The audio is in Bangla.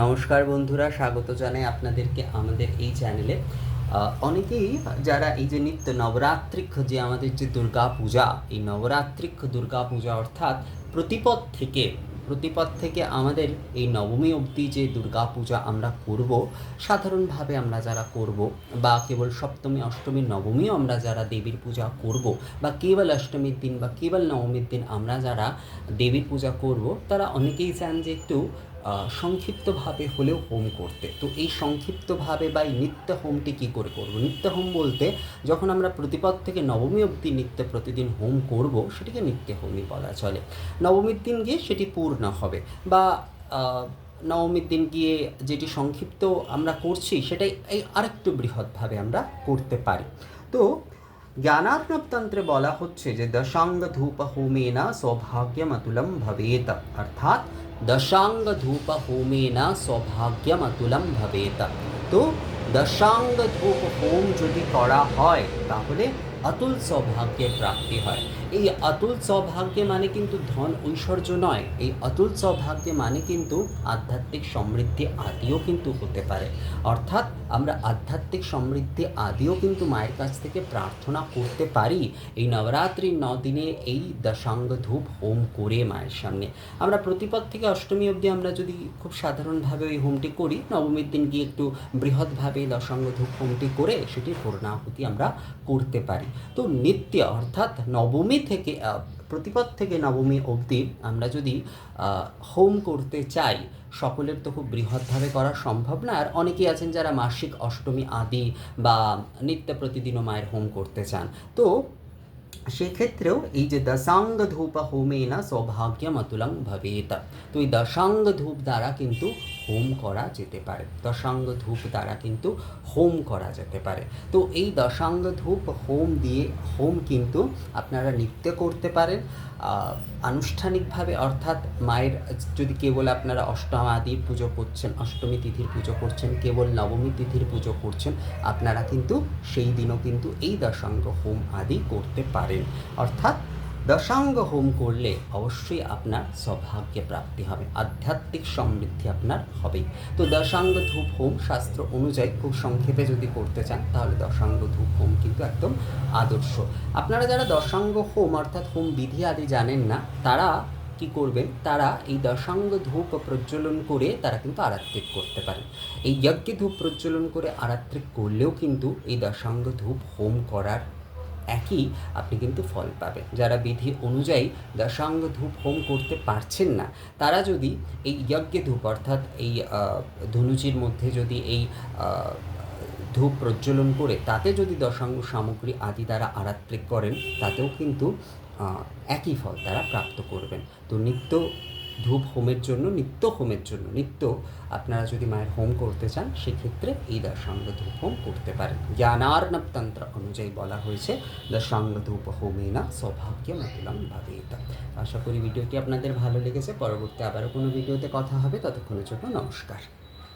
নমস্কার বন্ধুরা, স্বাগত জানাই আপনাদেরকে আমাদের এই চ্যানেলে। অনেকেই যারা এই যে নিত্য নবরাত্রিক যে আমাদের যে দুর্গা পূজা, এই নবরাত্রিক দুর্গা পূজা অর্থাৎ প্রতিপদ থেকে আমাদের এই নবমী অবধি যে দুর্গা পূজা আমরা করব, সাধারণভাবে আমরা যারা করব, বা কেবল সপ্তমী অষ্টমী নবমীও আমরা যারা দেবীর পূজা করব, বা কেবল অষ্টমীর দিন বা কেবল নবমীর দিন আমরা যারা দেবীর পূজা করব, তারা অনেকেই চান যে একটু সংক্ষিপ্তভাবে হলেও হোম করতে। তো এই সংক্ষিপ্তভাবে বা এই নিত্য হোমটি কী করে করব? নিত্য হোম বলতে যখন আমরা প্রতিপদ থেকে নবমী অবধি নিত্য প্রতিদিন হোম করব, সেটিকে নিত্য হোমই বলা চলে। নবমীর দিন গিয়ে সেটি পূর্ণ হবে, বা নবমীর দিন গিয়ে যেটি সংক্ষিপ্ত আমরা করছি সেটাই এই আরেকটু বৃহৎভাবে আমরা করতে পারি। তো জ্ঞানার্ণবতন্ত্রে বলা হচ্ছে যে দশাঙ্গ ধূপ হোমেন সৌভাগ্যমতুলম ভবেত, অর্থাৎ দশাঙ্গ ধূপ হোমেন সৌভাগ্যমতুলম ভবেত। তো দশাঙ্গ ধূপ হোম যদি করা হয় তাহলে অতুল সৌভাগ্যের প্রাপ্তি হয়। এই অতুল সৌভাগ্য মানে কিন্তু ধন ঐশ্বর্য নয়, এই অতুল সৌভাগ্য মানে কিন্তু আধ্যাত্মিক সমৃদ্ধি আদিও কিন্তু হতে পারে। অর্থাৎ আমরা আধ্যাত্মিক সমৃদ্ধি আদিও কিন্তু মায়ের কাছ থেকে প্রার্থনা করতে পারি এই নবরাত্রির 9 দিনে এই দশাঙ্গ ধূপ হোম করে মায়ের সামনে। আমরা প্রতিপদ থেকে অষ্টমী অবধি আমরা যদি খুব সাধারণভাবে ওই হোমটি করি, নবমীর দিন গিয়ে একটু বৃহৎভাবে দশাঙ্গ ধূপ হোমটি করে সেটির পূর্ণাহুতি আমরা করতে পারি। তো নিত্য অর্থাৎ নবমী থেকে প্রতিপদ থেকে নবমী অবধি আমরা যদি হোম করতে চাই, সকলের তো খুব বৃহৎভাবে করা সম্ভব না। আর অনেকেই আছেন যারা মাসিক অষ্টমী আদি বা নিত্য প্রতিদিনও মায়ের হোম করতে চান। তো সেক্ষেত্রেও এই যে দশাঙ্গ ধূপ হোমেন সৌভাগ্যমতুলং ভবেত, তো এই দশাঙ্গ ধূপ দ্বারা কিন্তু হোম করা যেতে পারে, দশাঙ্গ ধূপ দ্বারা কিন্তু হোম করা যেতে পারে। তো এই দশাঙ্গ ধূপ হোম কিন্তু আপনারা নিত্য করতে পারেন আনুষ্ঠানিকভাবে, অর্থাৎ মায়ের যদি কেবল আপনারা অষ্টমাদির পুজো করছেন, অষ্টমী তিথির পুজো করছেন, কেবল নবমী তিথির পুজো করছেন, আপনারা কিন্তু সেই দিনও কিন্তু এই দশাঙ্গ হোম আদি করতে পারেন। অর্থাৎ দশাঙ্গ হোম করলে অবশ্যই আপনার সৌভাগ্য প্রাপ্তি হবে, আধ্যাত্মিক সমৃদ্ধি আপনার হবেই। তো দশাঙ্গ ধূপ হোম শাস্ত্র অনুযায়ী খুব সংক্ষেপে যদি করতে চান তাহলে দশাঙ্গ ধূপ হোম কিন্তু একদম আদর্শ। আপনারা যারা দশাঙ্গ হোম অর্থাৎ হোম বিধি আদি জানেন না, তারা কি করবেন, তারা এই দশাঙ্গ ধূপ প্রজ্বলন করে তারা কিন্তু আরাত্রিক করতে পারেন। এই যজ্ঞ ধূপ প্রজ্বলন করে আরাত্রিক করলেও কিন্তু এই দশাঙ্গ ধূপ হোম করার একই আপনি কিন্তু ফল পাবেন। যারা বিধি অনুযায়ী দশাঙ্গ ধূপ হোম করতে পারছেন না, তারা যদি এই যজ্ঞ ধূপ অর্থাৎ এই ধনুচির মধ্যে যদি এই ধূপ প্রজ্বলন করে তাতে যদি দশাঙ্গ সামগ্রী আদি দ্বারা আরাত্রিক করেন, তাতেও কিন্তু একই ফল তারা প্রাপ্ত করবেন। তো নিত্য নিত্য আপনারা যদি মায়ের হোম করতে চান, সেক্ষেত্রে এই দশাঙ্গ ধূপ হোম করতে পারেন। জ্ঞানার্ণব তন্ত্র অনুযায়ী বলা হয়েছে দশাঙ্গ ধূপ হোমেন সৌভাগ্যমতুলং ভবেত। আশা করি ভিডিওটি আপনাদের ভালো লেগেছে। পরবর্তী আবারও কোনো ভিডিওতে কথা হবে, ততক্ষণের জন্য নমস্কার।